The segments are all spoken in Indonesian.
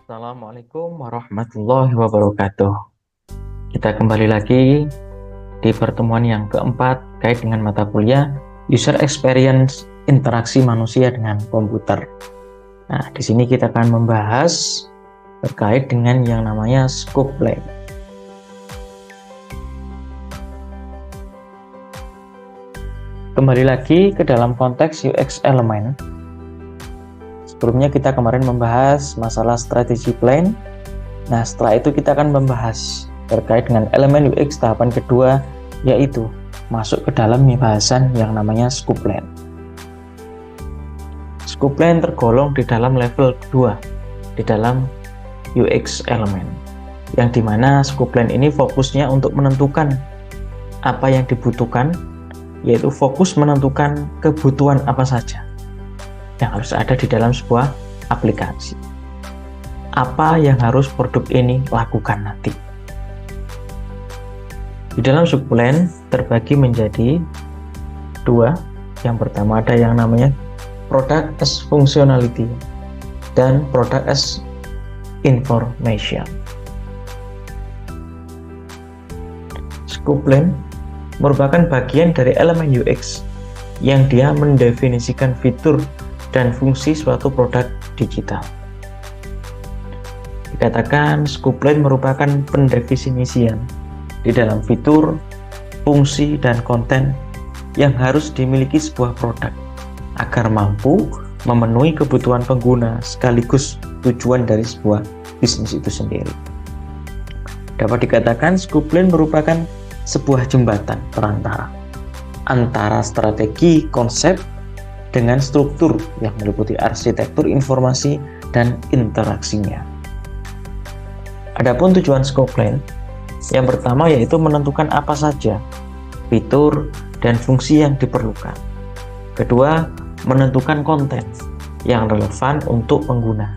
Assalamualaikum warahmatullahi wabarakatuh. Kita kembali lagi di pertemuan yang keempat terkait dengan mata kuliah User Experience Interaksi Manusia dengan Komputer. Nah, di sini kita akan membahas terkait dengan yang namanya scope plan. Kembali lagi ke dalam konteks UX element. Sebelumnya kita kemarin membahas masalah strategi plan. Nah, setelah itu kita akan membahas terkait dengan elemen UX tahapan kedua, yaitu masuk ke dalam pembahasan yang namanya scope plan. Scope plan tergolong di dalam level kedua di dalam UX element, yang dimana scope plan ini fokusnya untuk menentukan apa yang dibutuhkan, yaitu fokus menentukan kebutuhan apa saja yang harus ada di dalam sebuah aplikasi. Apa yang harus produk ini lakukan nanti. Di dalam scope plan terbagi menjadi dua. Yang pertama ada yang namanya product as functionality dan product as information. Scope plan merupakan bagian dari elemen UX yang dia mendefinisikan fitur dan fungsi suatu produk digital. Dikatakan scope plan merupakan pendefinisian di dalam fitur, fungsi, dan konten yang harus dimiliki sebuah produk agar mampu memenuhi kebutuhan pengguna sekaligus tujuan dari sebuah bisnis itu sendiri. Dapat dikatakan scope plan merupakan sebuah jembatan perantara antara strategi, konsep, dengan struktur yang meliputi arsitektur informasi dan interaksinya. Adapun tujuan scope plan, yang pertama yaitu menentukan apa saja fitur dan fungsi yang diperlukan. Kedua, menentukan konten yang relevan untuk pengguna.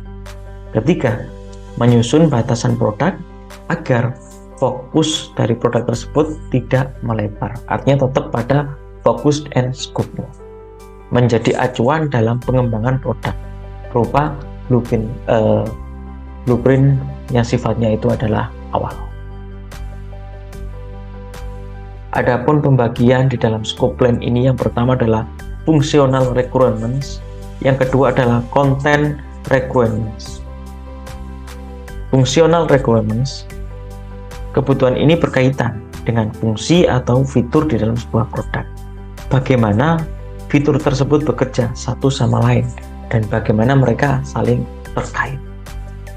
Ketiga, menyusun batasan produk agar fokus dari produk tersebut tidak melebar. Artinya tetap pada fokus and scope-nya. Menjadi acuan dalam pengembangan produk berupa blueprint yang sifatnya itu adalah awal. Adapun pembagian di dalam scope plan ini, yang pertama adalah functional requirements, yang kedua adalah content requirements. Functional requirements, kebutuhan ini berkaitan dengan fungsi atau fitur di dalam sebuah produk. Bagaimana fitur tersebut bekerja satu sama lain dan bagaimana mereka saling terkait.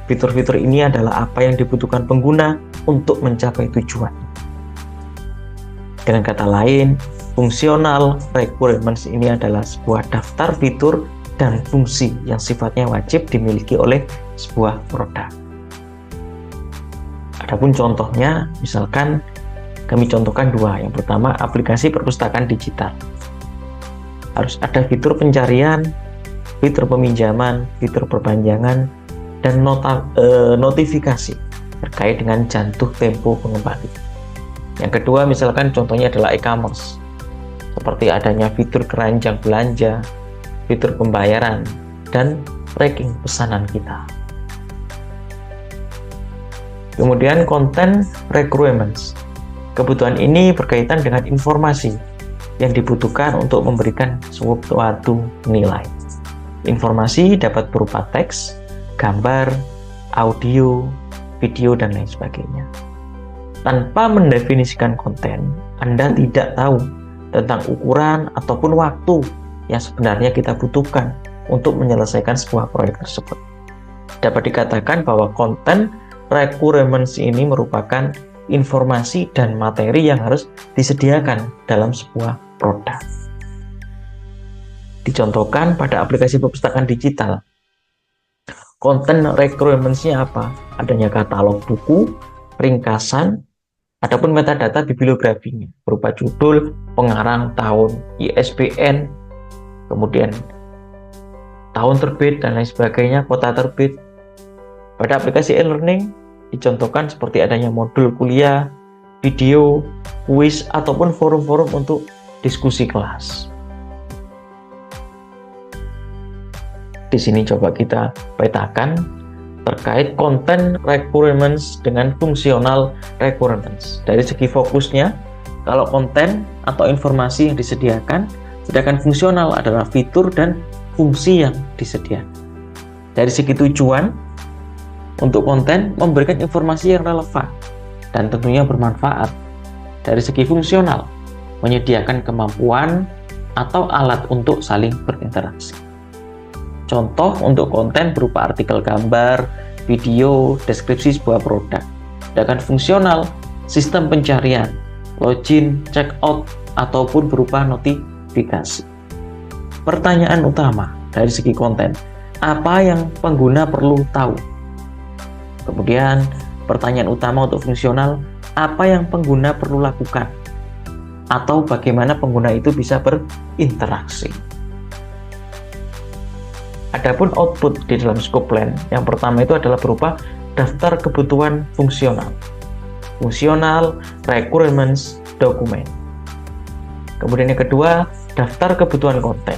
Fitur-fitur ini adalah apa yang dibutuhkan pengguna untuk mencapai tujuan. Dengan kata lain, functional requirements ini adalah sebuah daftar fitur dan fungsi yang sifatnya wajib dimiliki oleh sebuah produk. Adapun contohnya, misalkan kami contohkan dua. Yang pertama, aplikasi perpustakaan digital. Harus ada fitur pencarian, fitur peminjaman, fitur perpanjangan, dan notifikasi terkait dengan jatuh tempo pengembali. Yang kedua, misalkan contohnya adalah e-commerce, seperti adanya fitur keranjang belanja, fitur pembayaran, dan tracking pesanan kita. Kemudian content requirements. Kebutuhan ini berkaitan dengan informasi yang dibutuhkan untuk memberikan suatu nilai. Informasi dapat berupa teks, gambar, audio, video, dan lain sebagainya. Tanpa mendefinisikan konten, Anda tidak tahu tentang ukuran ataupun waktu yang sebenarnya kita butuhkan untuk menyelesaikan sebuah proyek tersebut. Dapat dikatakan bahwa content requirements ini merupakan informasi dan materi yang harus disediakan dalam sebuah produk. Dicontohkan pada aplikasi perpustakaan digital. Content requirements-nya apa? Adanya katalog buku, ringkasan, ataupun metadata bibliografinya berupa judul, pengarang, tahun, ISBN, kemudian tahun terbit dan lain sebagainya, kota terbit. Pada aplikasi e-learning dicontohkan seperti adanya modul kuliah, video, kuis, ataupun forum-forum untuk diskusi kelas. Di sini coba kita petakan terkait content requirements dengan functional requirements. Dari segi fokusnya, kalau konten atau informasi yang disediakan, sedangkan fungsional adalah fitur dan fungsi yang disediakan. Dari segi tujuan, untuk konten memberikan informasi yang relevan dan tentunya bermanfaat. Dari segi fungsional, menyediakan kemampuan atau alat untuk saling berinteraksi. Contoh untuk konten berupa artikel gambar, video, deskripsi sebuah produk. Sedangkan fungsional, sistem pencarian, login, check out, ataupun berupa notifikasi. Pertanyaan utama dari segi konten, apa yang pengguna perlu tahu? Kemudian, pertanyaan utama untuk fungsional, apa yang pengguna perlu lakukan? Atau bagaimana pengguna itu bisa berinteraksi? Adapun output di dalam scope plan, yang pertama itu adalah berupa daftar kebutuhan fungsional. Fungsional requirements dokumen. Kemudian yang kedua, daftar kebutuhan konten.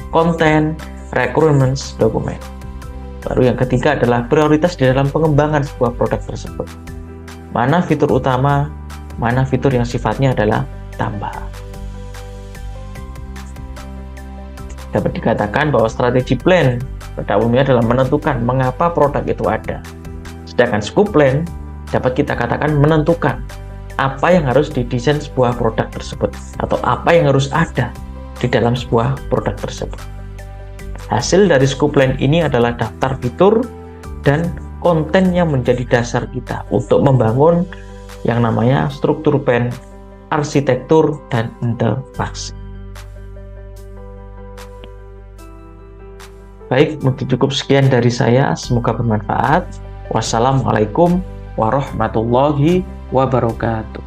Konten requirements dokumen. Baru yang ketiga adalah prioritas di dalam pengembangan sebuah produk tersebut. Mana fitur utama, mana fitur yang sifatnya adalah tambahan. Dapat dikatakan bahwa strategi plan pada umumnya adalah menentukan mengapa produk itu ada. Sedangkan scope plan dapat kita katakan menentukan apa yang harus didesain sebuah produk tersebut atau apa yang harus ada di dalam sebuah produk tersebut. Hasil dari scope plan ini adalah daftar fitur dan konten yang menjadi dasar kita untuk membangun yang namanya struktur plan, arsitektur, dan interaksi. Baik, mungkin cukup sekian dari saya. Semoga bermanfaat. Wassalamualaikum warahmatullahi wabarakatuh.